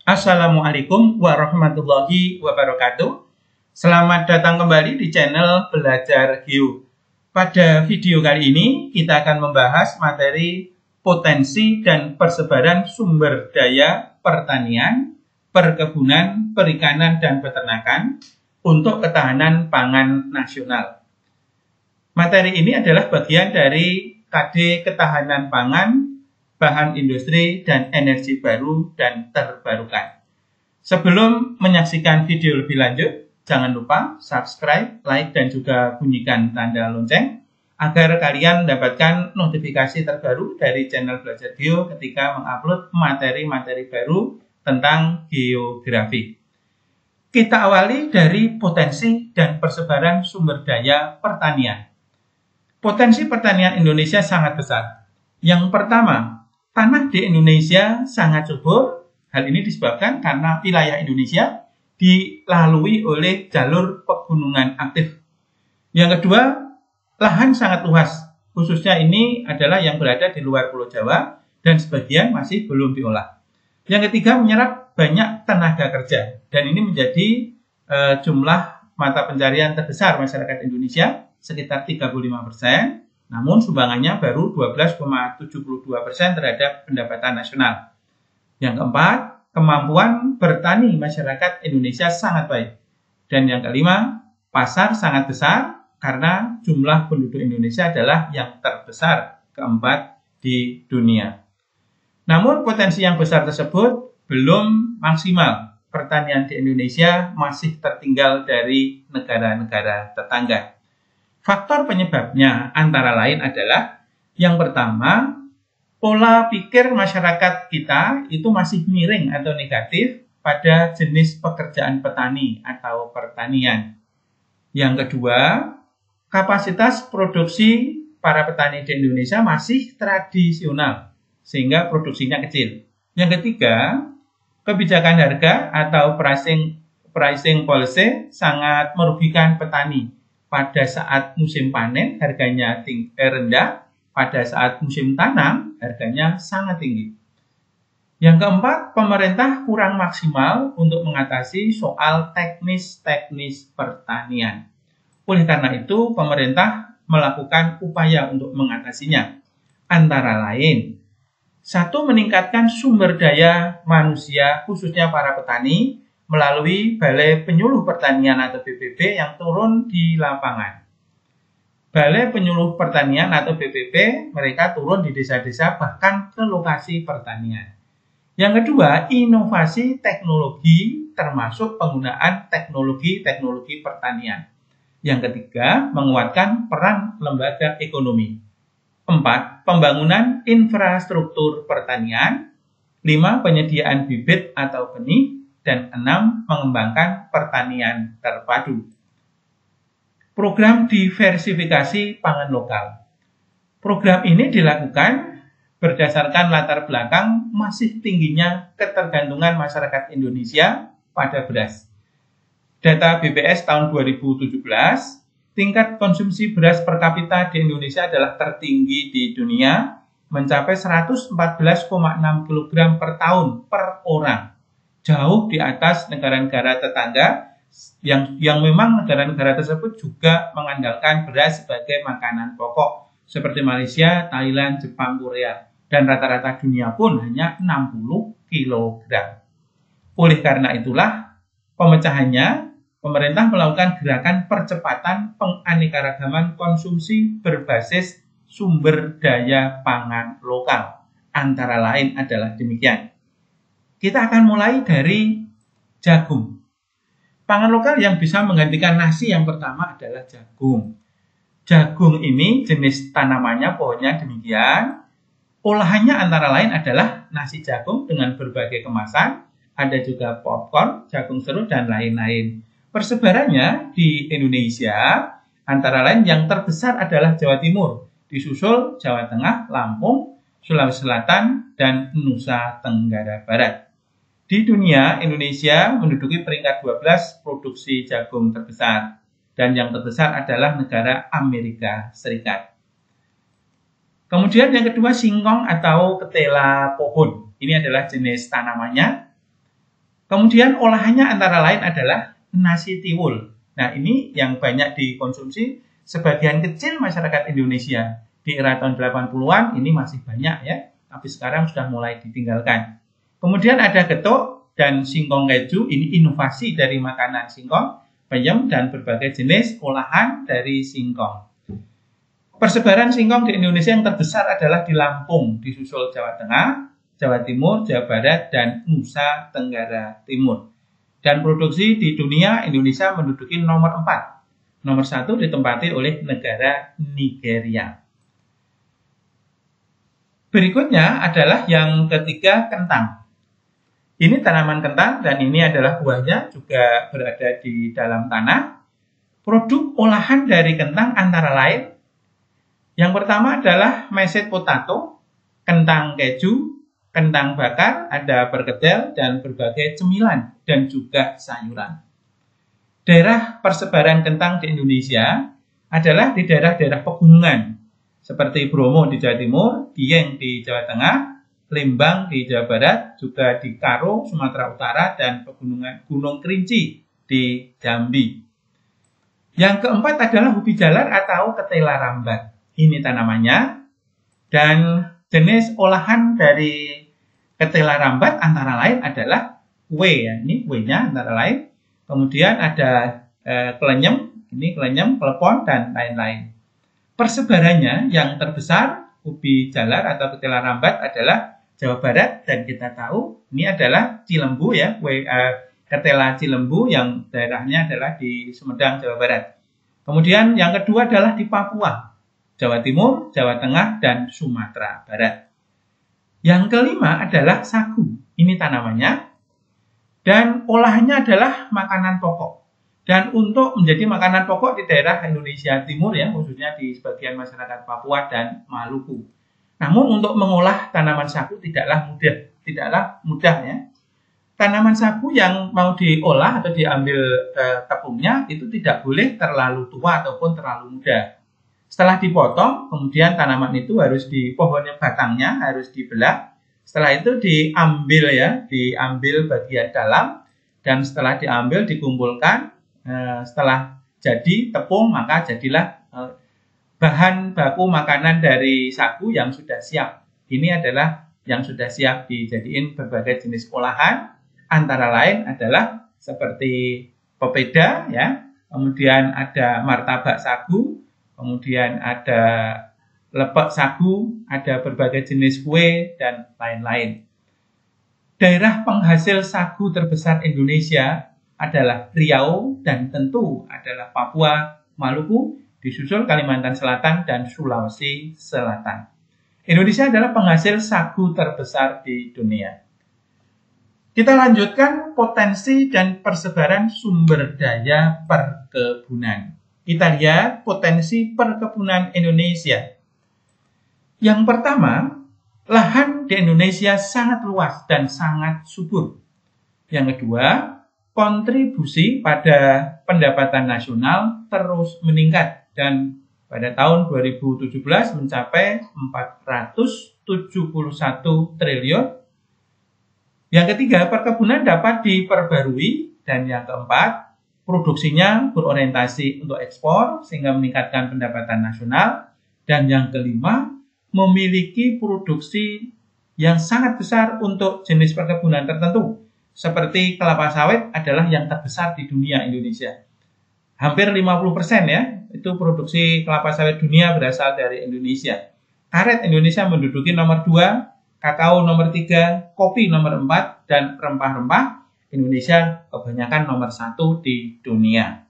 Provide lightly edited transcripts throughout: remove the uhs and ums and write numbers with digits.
Assalamualaikum warahmatullahi wabarakatuh. Selamat datang kembali di channel Belajar Geo. Pada video kali ini kita akan membahas materi potensi dan persebaran sumber daya pertanian, perkebunan, perikanan, dan peternakan untuk ketahanan pangan nasional. Materi ini adalah bagian dari KD Ketahanan Pangan, Bahan Industri dan Energi Baru dan Terbarukan. Sebelum menyaksikan video lebih lanjut, jangan lupa subscribe, like, dan juga bunyikan tanda lonceng agar kalian mendapatkan notifikasi terbaru dari channel Belajar Geo ketika mengupload materi-materi baru tentang geografi. Kita awali dari potensi dan persebaran sumber daya pertanian. Potensi pertanian Indonesia sangat besar. Yang pertama, tanah di Indonesia sangat subur. Hal ini disebabkan karena wilayah Indonesia dilalui oleh jalur pegunungan aktif. Yang kedua, lahan sangat luas. Khususnya ini adalah yang berada di luar Pulau Jawa dan sebagian masih belum diolah. Yang ketiga, menyerap banyak tenaga kerja. Dan ini menjadi jumlah mata pencarian terbesar masyarakat Indonesia, sekitar 35%. Namun sumbangannya baru 12,72% terhadap pendapatan nasional. Yang keempat, kemampuan bertani masyarakat Indonesia sangat baik. Dan yang kelima, pasar sangat besar karena jumlah penduduk Indonesia adalah yang terbesar keempat di dunia. Namun potensi yang besar tersebut belum maksimal. Pertanian di Indonesia masih tertinggal dari negara-negara tetangga. Faktor penyebabnya antara lain adalah yang pertama, pola pikir masyarakat kita itu masih miring atau negatif pada jenis pekerjaan petani atau pertanian. Yang kedua, kapasitas produksi para petani di Indonesia masih tradisional sehingga produksinya kecil. Yang ketiga, kebijakan harga atau pricing policy sangat merugikan petani. Pada saat musim panen harganya rendah, pada saat musim tanam harganya sangat tinggi. Yang keempat, pemerintah kurang maksimal untuk mengatasi soal teknis-teknis pertanian. Oleh karena itu, pemerintah melakukan upaya untuk mengatasinya. Antara lain, satu, meningkatkan sumber daya manusia khususnya para petani melalui Balai Penyuluh Pertanian atau BPP yang turun di lapangan. Balai Penyuluh Pertanian atau BPP, mereka turun di desa-desa bahkan ke lokasi pertanian. Yang kedua, inovasi teknologi termasuk penggunaan teknologi pertanian. Yang ketiga, menguatkan peran lembaga ekonomi. 4. Pembangunan infrastruktur pertanian. 5. Penyediaan bibit atau benih. Dan 6. Mengembangkan pertanian terpadu. Program diversifikasi pangan lokal. Program ini dilakukan berdasarkan latar belakang masih tingginya ketergantungan masyarakat Indonesia pada beras. Data BPS tahun 2017, tingkat konsumsi beras per kapita di Indonesia adalah tertinggi di dunia, mencapai 114,6 kg per tahun per orang. Jauh di atas negara-negara tetangga yang memang negara-negara tersebut juga mengandalkan beras sebagai makanan pokok seperti Malaysia, Thailand, Jepang, Korea, dan rata-rata dunia pun hanya 60 kg. Oleh karena itulah pemecahannya, pemerintah melakukan gerakan percepatan penganekaragaman konsumsi berbasis sumber daya pangan lokal. Antara lain adalah demikian. Kita akan mulai dari jagung. Pangan lokal yang bisa menggantikan nasi yang pertama adalah jagung. Jagung ini jenis tanamannya, pohonnya demikian. Olahannya antara lain adalah nasi jagung dengan berbagai kemasan. Ada juga popcorn, jagung serut, dan lain-lain. Persebarannya di Indonesia antara lain yang terbesar adalah Jawa Timur, disusul Jawa Tengah, Lampung, Sulawesi Selatan, dan Nusa Tenggara Barat. Di dunia, Indonesia menduduki peringkat 12 produksi jagung terbesar. Dan yang terbesar adalah negara Amerika Serikat. Kemudian yang kedua, singkong atau ketela pohon. Ini adalah jenis tanamannya. Kemudian olahannya antara lain adalah nasi tiwul. Nah, ini yang banyak dikonsumsi sebagian kecil masyarakat Indonesia. Di era tahun 80-an ini masih banyak ya, tapi sekarang sudah mulai ditinggalkan. Kemudian ada getuk dan singkong keju, ini inovasi dari makanan singkong, peyem, dan berbagai jenis olahan dari singkong. Persebaran singkong di Indonesia yang terbesar adalah di Lampung, disusul Jawa Tengah, Jawa Timur, Jawa Barat, dan Nusa Tenggara Timur. Dan produksi di dunia, Indonesia menduduki nomor 4. Nomor 1 ditempati oleh negara Nigeria. Berikutnya adalah yang ketiga, kentang. Ini tanaman kentang dan ini adalah buahnya, juga berada di dalam tanah. Produk olahan dari kentang antara lain, yang pertama adalah mashed potato, kentang keju, kentang bakar, ada perkedel, dan berbagai cemilan, dan juga sayuran. Daerah persebaran kentang di Indonesia adalah di daerah-daerah pegunungan, seperti Bromo di Jawa Timur, Dieng di Jawa Tengah, Lembang di Jawa Barat, juga di Karo, Sumatera Utara, dan pegunungan Gunung Kerinci di Jambi. Yang keempat adalah ubi jalar atau ketela rambat. Ini tanamannya, dan jenis olahan dari ketela rambat antara lain adalah kue, ya. Ini kuenya antara lain. Kemudian ada klenyem, ini klenyem, klepon, dan lain-lain. Persebarannya yang terbesar ubi jalar atau ketela rambat adalah Jawa Barat, dan kita tahu ini adalah Cilembu ya, kue ketela Cilembu yang daerahnya adalah di Sumedang, Jawa Barat. Kemudian yang kedua adalah di Papua, Jawa Timur, Jawa Tengah, dan Sumatera Barat. Yang kelima adalah sagu. Ini tanamannya. Dan olahannya adalah makanan pokok. Dan untuk menjadi makanan pokok di daerah Indonesia Timur ya, khususnya di sebagian masyarakat Papua dan Maluku. Namun untuk mengolah tanaman sagu tidaklah mudah ya. Tanaman sagu yang mau diolah atau diambil tepungnya itu tidak boleh terlalu tua ataupun terlalu muda. Setelah dipotong, kemudian tanaman itu harus pohonnya batangnya harus dibelah. Setelah itu diambil bagian dalam, dan setelah diambil dikumpulkan. Setelah jadi tepung, maka jadilah bahan baku makanan dari sagu yang sudah siap. Ini adalah yang sudah siap dijadiin berbagai jenis olahan. Antara lain adalah seperti pepeda ya, kemudian ada martabak sagu, kemudian ada lepek sagu, ada berbagai jenis kue, dan lain-lain. Daerah penghasil sagu terbesar Indonesia adalah Riau, dan tentu adalah Papua, Maluku, disusul Kalimantan Selatan, dan Sulawesi Selatan. Indonesia adalah penghasil sagu terbesar di dunia. Kita lanjutkan potensi dan persebaran sumber daya perkebunan. Kita lihat potensi perkebunan Indonesia. Yang pertama, lahan di Indonesia sangat luas dan sangat subur. Yang kedua, kontribusi pada pendapatan nasional terus meningkat dan pada tahun 2017 mencapai 471 triliun. Yang ketiga, perkebunan dapat diperbarui. Dan yang keempat, produksinya berorientasi untuk ekspor sehingga meningkatkan pendapatan nasional. Dan yang kelima, memiliki produksi yang sangat besar untuk jenis perkebunan tertentu. Seperti kelapa sawit adalah yang terbesar di dunia Indonesia. Hampir 50% ya, itu produksi kelapa sawit dunia berasal dari Indonesia. Karet Indonesia menduduki nomor 2, kakao nomor 3, kopi nomor 4, dan rempah-rempah Indonesia kebanyakan nomor 1 di dunia.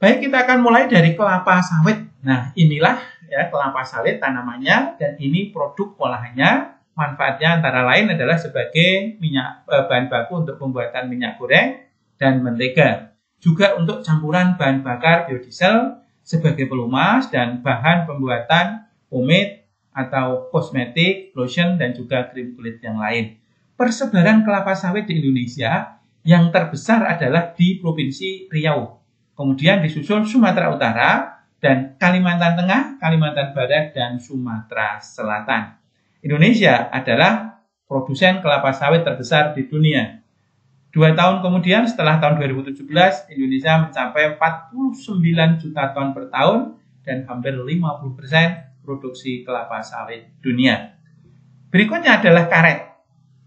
Baik, kita akan mulai dari kelapa sawit. Nah, inilah ya kelapa sawit tanamannya, dan ini produk olahannya. Manfaatnya antara lain adalah sebagai bahan baku untuk pembuatan minyak goreng dan mentega. Juga untuk campuran bahan bakar biodiesel sebagai pelumas dan bahan pembuatan pomade atau kosmetik, lotion, dan juga krim kulit yang lain. Persebaran kelapa sawit di Indonesia yang terbesar adalah di Provinsi Riau. Kemudian disusul Sumatera Utara dan Kalimantan Tengah, Kalimantan Barat, dan Sumatera Selatan. Indonesia adalah produsen kelapa sawit terbesar di dunia. 2 tahun kemudian setelah tahun 2017, Indonesia mencapai 49 juta ton per tahun dan hampir 50% produksi kelapa sawit dunia. Berikutnya adalah karet.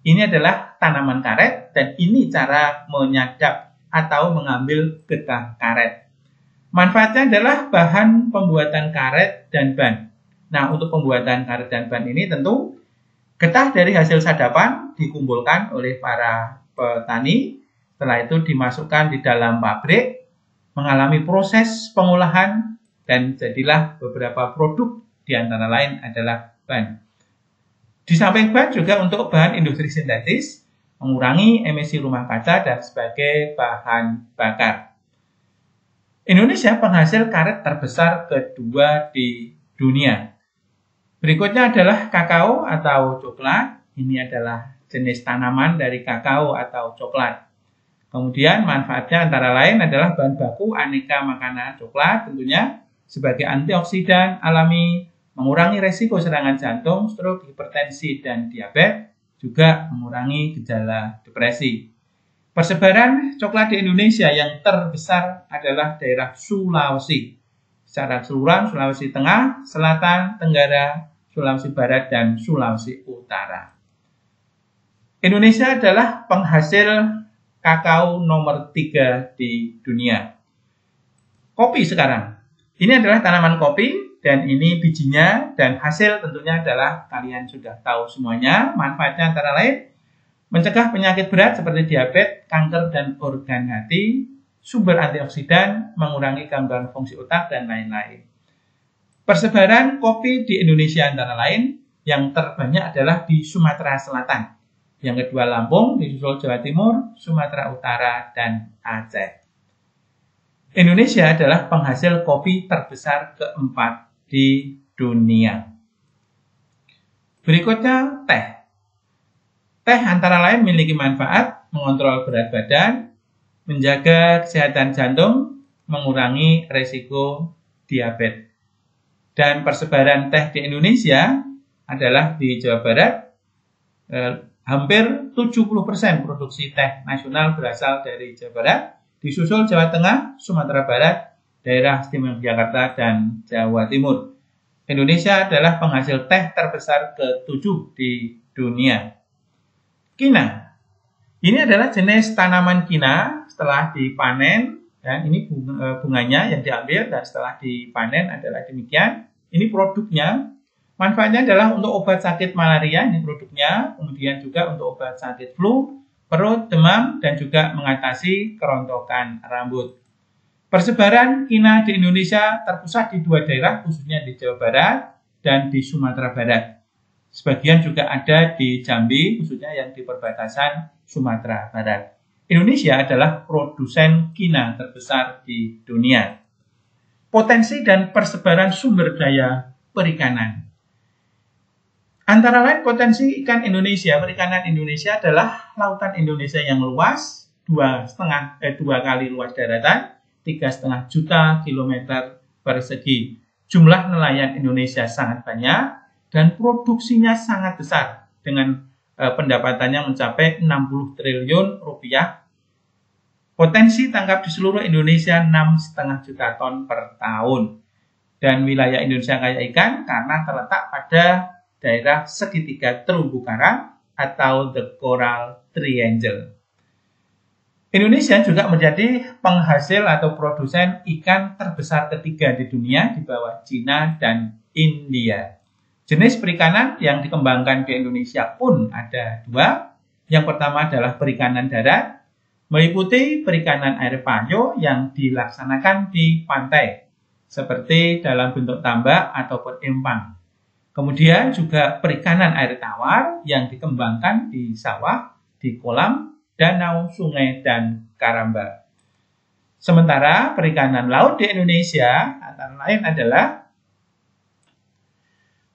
Ini adalah tanaman karet dan ini cara menyadap atau mengambil getah karet. Manfaatnya adalah bahan pembuatan karet dan ban. Nah, untuk pembuatan karet dan ban ini tentu getah dari hasil sadapan dikumpulkan oleh para petani, setelah itu dimasukkan di dalam pabrik, mengalami proses pengolahan, dan jadilah beberapa produk, di antara lain adalah ban. Di samping ban juga untuk bahan industri sintetis, mengurangi emisi rumah kaca dan sebagai bahan bakar. Indonesia penghasil karet terbesar kedua di dunia. Berikutnya adalah kakao atau coklat. Ini adalah jenis tanaman dari kakao atau coklat. Kemudian manfaatnya antara lain adalah bahan baku aneka makanan coklat tentunya sebagai antioksidan alami, mengurangi resiko serangan jantung, stroke, hipertensi, dan diabetes, juga mengurangi gejala depresi. Persebaran coklat di Indonesia yang terbesar adalah daerah Sulawesi. Secara keseluruhan Sulawesi Tengah, Selatan, Tenggara, Sulawesi Barat, dan Sulawesi Utara. Indonesia adalah penghasil kakao nomor 3 di dunia. Kopi sekarang. Ini adalah tanaman kopi dan ini bijinya dan hasil tentunya adalah kalian sudah tahu semuanya. Manfaatnya antara lain mencegah penyakit berat seperti diabetes, kanker, dan organ hati, sumber antioksidan, mengurangi gangguan fungsi otak, dan lain-lain. Persebaran kopi di Indonesia antara lain yang terbanyak adalah di Sumatera Selatan. Yang kedua Lampung, disusul Jawa Timur, Sumatera Utara, dan Aceh. Indonesia adalah penghasil kopi terbesar keempat di dunia. Berikutnya teh. Teh antara lain memiliki manfaat mengontrol berat badan, menjaga kesehatan jantung, mengurangi resiko diabetes. Dan persebaran teh di Indonesia adalah di Jawa Barat, hampir 70% produksi teh nasional berasal dari Jawa Barat, disusul Jawa Tengah, Sumatera Barat, daerah istimewa Yogyakarta, dan Jawa Timur. Indonesia adalah penghasil teh terbesar ke-7 di dunia. Kina. Ini adalah jenis tanaman kina setelah dipanen, dan ini bunganya yang diambil dan setelah dipanen adalah demikian. Ini produknya. Manfaatnya adalah untuk obat sakit malaria, ini produknya, kemudian juga untuk obat sakit flu, perut, demam, dan juga mengatasi kerontokan rambut. Persebaran kina di Indonesia terpusat di 2 daerah, khususnya di Jawa Barat dan di Sumatera Barat. Sebagian juga ada di Jambi, khususnya yang di perbatasan Sumatera Barat. Indonesia adalah produsen kina terbesar di dunia. Potensi dan persebaran sumber daya perikanan. Antara lain potensi ikan Indonesia, perikanan Indonesia adalah lautan Indonesia yang luas, 2 kali luas daratan, 3,5 juta kilometer persegi. Jumlah nelayan Indonesia sangat banyak dan produksinya sangat besar dengan pendapatannya mencapai 60 triliun rupiah. Potensi tangkap di seluruh Indonesia 6,5 juta ton per tahun. Dan wilayah Indonesia kaya ikan karena terletak pada daerah segitiga terumbu karang atau the Coral Triangle. Indonesia juga menjadi penghasil atau produsen ikan terbesar ketiga di dunia di bawah Cina dan India. Jenis perikanan yang dikembangkan di Indonesia pun ada 2. Yang pertama adalah perikanan darat, meliputi perikanan air payo yang dilaksanakan di pantai, seperti dalam bentuk tambak ataupun empang. Kemudian juga perikanan air tawar yang dikembangkan di sawah, di kolam, danau, sungai, dan karamba. Sementara perikanan laut di Indonesia antara lain adalah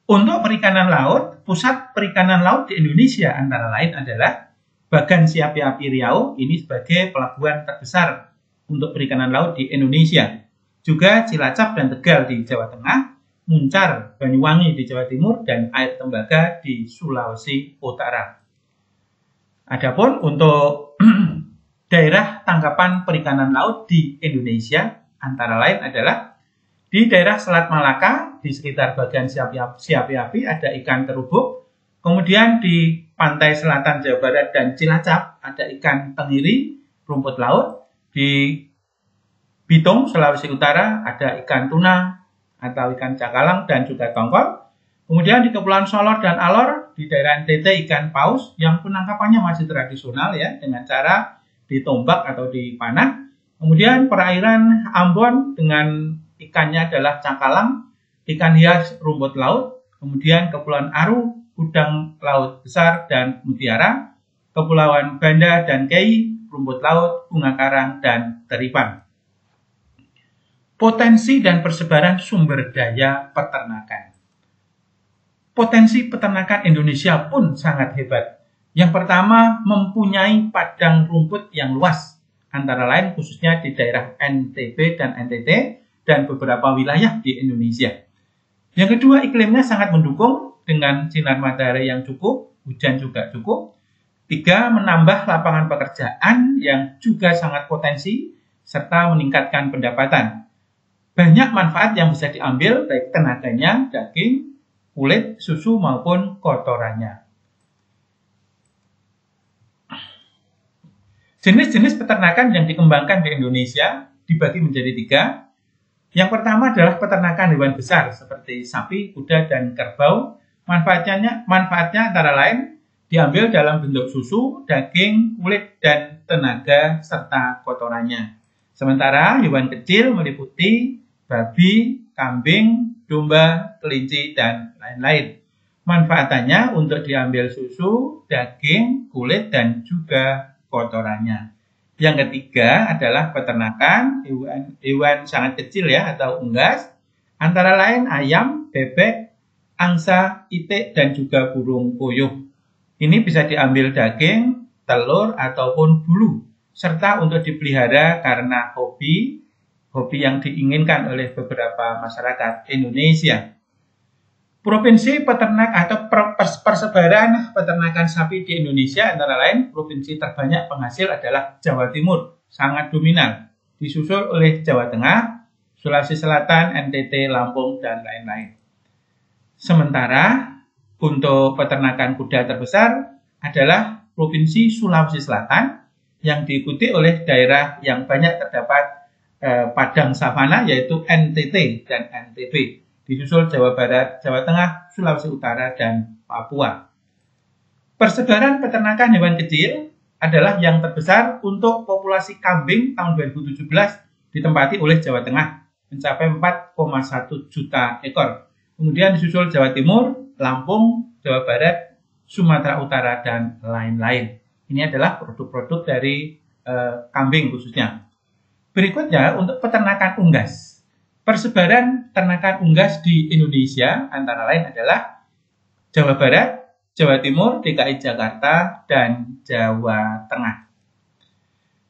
untuk perikanan laut, pusat perikanan laut di Indonesia antara lain adalah Bagan Siapi Api Riau, ini sebagai pelabuhan terbesar untuk perikanan laut di Indonesia. Juga Cilacap dan Tegal di Jawa Tengah, Muncar, Banyuwangi di Jawa Timur, dan Air Tembaga di Sulawesi Utara. Adapun untuk daerah tangkapan perikanan laut di Indonesia antara lain adalah di daerah Selat Malaka, di sekitar bagian Siapi-api ada ikan terubuk. Kemudian di pantai selatan Jawa Barat dan Cilacap ada ikan tenggiri, rumput laut. Di Bitung, Sulawesi Utara ada ikan tuna atau ikan cakalang dan juga tongkol. Kemudian di Kepulauan Solor dan Alor, di daerah NTT ikan paus yang penangkapannya masih tradisional ya, dengan cara ditombak atau dipanah. Kemudian perairan Ambon dengan ikannya adalah cakalang, ikan hias rumput laut. Kemudian Kepulauan Aru, udang laut besar dan mutiara. Kepulauan Banda dan Kei, rumput laut, bunga karang, dan teripang. Potensi dan persebaran sumber daya peternakan. Potensi peternakan Indonesia pun sangat hebat. Yang pertama, mempunyai padang rumput yang luas, antara lain khususnya di daerah NTB dan NTT, dan beberapa wilayah di Indonesia. Yang kedua, iklimnya sangat mendukung dengan sinar matahari yang cukup, hujan juga cukup. Tiga, menambah lapangan pekerjaan yang juga sangat potensi, serta meningkatkan pendapatan. Banyak manfaat yang bisa diambil, baik tenaganya, daging, kulit, susu, maupun kotorannya. Jenis-jenis peternakan yang dikembangkan di Indonesia dibagi menjadi tiga. Yang pertama adalah peternakan hewan besar seperti sapi, kuda, dan kerbau. Manfaatnya antara lain diambil dalam bentuk susu, daging, kulit, dan tenaga serta kotorannya. Sementara hewan kecil meliputi babi, kambing, domba, kelinci, dan lain-lain. Manfaatannya untuk diambil susu, daging, kulit, dan juga kotorannya. Yang ketiga adalah peternakan hewan sangat kecil ya atau unggas, antara lain ayam, bebek, angsa, itik, dan juga burung puyuh. Ini bisa diambil daging, telur, ataupun bulu, serta untuk dipelihara karena hobi yang diinginkan oleh beberapa masyarakat Indonesia. Provinsi peternak atau persebaran peternakan sapi di Indonesia antara lain provinsi terbanyak penghasil adalah Jawa Timur, sangat dominan, disusul oleh Jawa Tengah, Sulawesi Selatan, NTT, Lampung, dan lain-lain. Sementara untuk peternakan kuda terbesar adalah provinsi Sulawesi Selatan yang diikuti oleh daerah yang banyak terdapat padang savana yaitu NTT dan NTB. Disusul Jawa Barat, Jawa Tengah, Sulawesi Utara, dan Papua. Persebaran peternakan hewan kecil adalah yang terbesar untuk populasi kambing tahun 2017 ditempati oleh Jawa Tengah, mencapai 4,1 juta ekor. Kemudian disusul Jawa Timur, Lampung, Jawa Barat, Sumatera Utara, dan lain-lain. Ini adalah produk-produk dari kambing khususnya. Berikutnya untuk peternakan unggas. Persebaran ternakan unggas di Indonesia antara lain adalah Jawa Barat, Jawa Timur, DKI Jakarta, dan Jawa Tengah.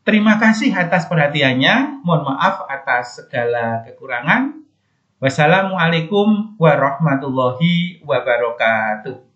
Terima kasih atas perhatiannya. Mohon maaf atas segala kekurangan. Wassalamualaikum warahmatullahi wabarakatuh.